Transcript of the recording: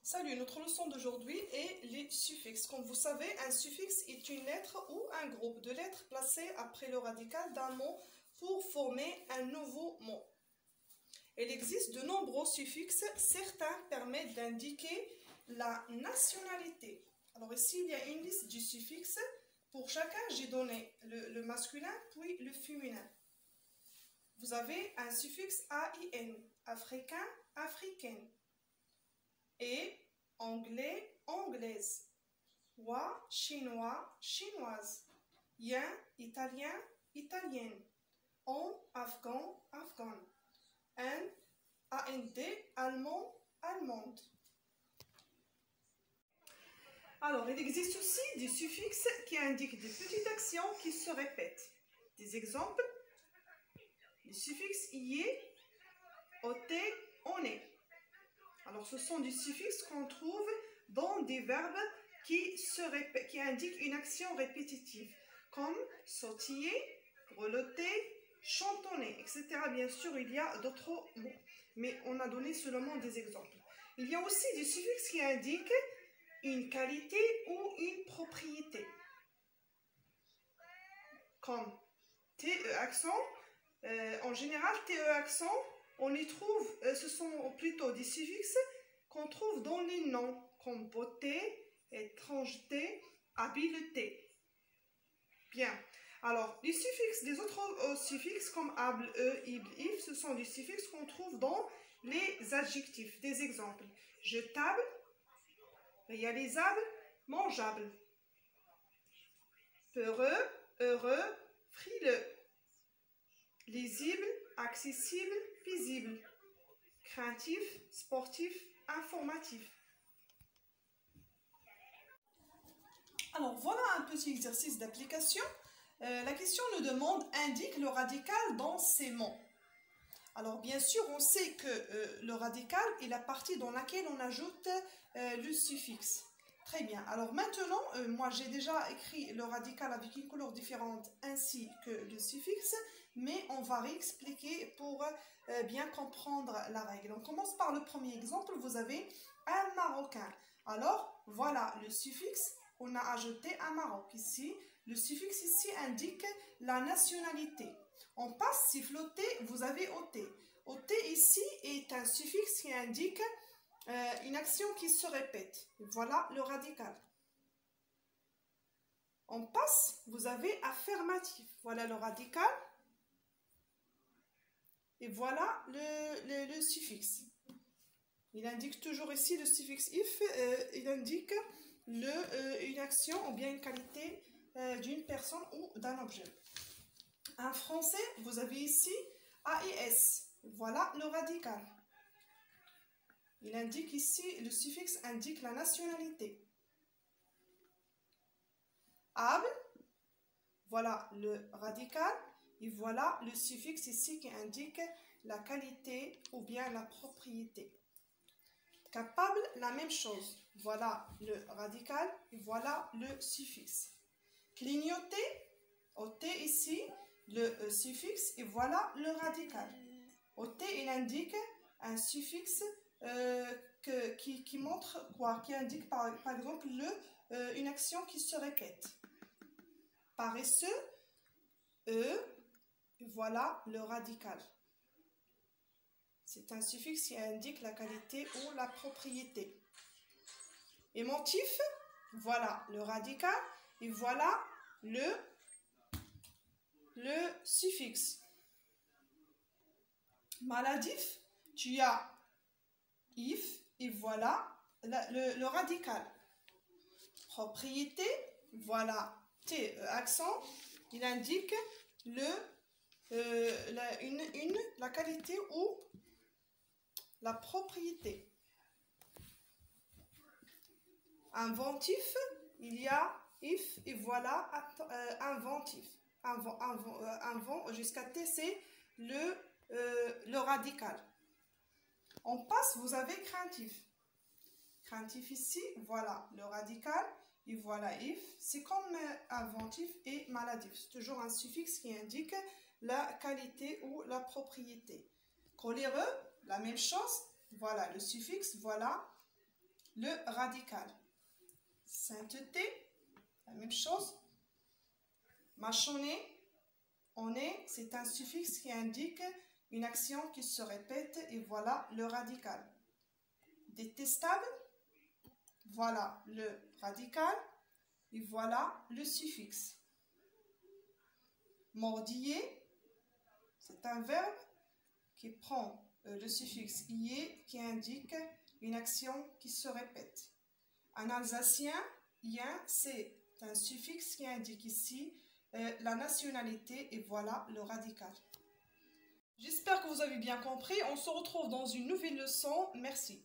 Salut, notre leçon d'aujourd'hui est les suffixes. Comme vous savez, un suffixe est une lettre ou un groupe de lettres placé après le radical d'un mot pour former un nouveau mot. Il existe de nombreux suffixes. Certains permettent d'indiquer la nationalité. Alors ici, il y a une liste du suffixe. Pour chacun, j'ai donné le masculin puis le féminin. Vous avez un suffixe AIN, africain, africaine. Et anglais, anglaise. Wa, chinois, chinoise. Yen, italien, italienne. On, afghan, afghane. And, AND, allemand, allemande. Alors, il existe aussi des suffixes qui indiquent des petites actions qui se répètent. Des exemples, les suffixes ié, oté, oné. Alors, ce sont des suffixes qu'on trouve dans des verbes qui indiquent une action répétitive, comme sautiller, grelotter, chantonner, etc. Bien sûr, il y a d'autres mots, mais on a donné seulement des exemples. Il y a aussi des suffixes qui indiquent une qualité ou une propriété, comme TE accent. En général, TE accent, on y trouve, ce sont plutôt des suffixes qu'on trouve dans les noms, comme beauté, étrangeté, habileté. Bien. Alors, les suffixe, les autres suffixes comme able, ible, if, ce sont des suffixes qu'on trouve dans les adjectifs. Des exemples. Jetable, réalisable, mangeable. Peureux, heureux, frileux. Lisible, accessible, visible. Craintif, sportif, informatif. Alors voilà un petit exercice d'application. La question nous demande indique le radical dans ces mots. Alors bien sûr on sait que le radical est la partie dans laquelle on ajoute le suffixe. Très bien, alors maintenant moi j'ai déjà écrit le radical avec une couleur différente ainsi que le suffixe, mais on va réexpliquer pour bien comprendre la règle. On commence par le premier exemple, vous avez un Marocain. Alors voilà le suffixe, on a ajouté un Maroc ici. Le suffixe ici indique la nationalité. On passe siffloter, vous avez ôté. Ôté ici est un suffixe qui indique une action qui se répète. Voilà le radical. On passe, vous avez affirmatif. Voilà le radical. Et voilà le suffixe. Il indique toujours ici le suffixe if. Il indique une action ou bien une qualité d'une personne ou d'un objet. En français, vous avez ici AIS. Voilà le radical. Il indique ici, le suffixe indique la nationalité. Able, voilà le radical. Et voilà le suffixe ici qui indique la qualité ou bien la propriété. Capable, la même chose. Voilà le radical et voilà le suffixe. Clignoter, ôter ici le suffixe et voilà le radical. Ôter, il indique un suffixe qui montre quoi? Qui indique par exemple une action qui se répète. Paresseux, voilà le radical. C'est un suffixe qui indique la qualité ou la propriété. Émotif, voilà le radical et voilà le suffixe. Maladif, tu as if et voilà le radical. Propriété, voilà T accent, il indique la qualité ou la propriété. Inventif, il y a if et voilà inventif. Invent jusqu'à T, c'est le radical. On passe, vous avez craintif. Craintif ici, voilà le radical et voilà if. C'est comme inventif et maladif. C'est toujours un suffixe qui indique la qualité ou la propriété. Coléreux, la même chose. Voilà le suffixe, voilà le radical. Sainteté, la même chose. Mâchonner, on est, c'est un suffixe qui indique une action qui se répète et voilà le radical. Détestable, voilà le radical et voilà le suffixe. Mordiller, c'est un verbe qui prend le suffixe ier qui indique une action qui se répète. En alsacien, ien, c'est un suffixe qui indique ici la nationalité et voilà le radical. J'espère que vous avez bien compris. On se retrouve dans une nouvelle leçon. Merci.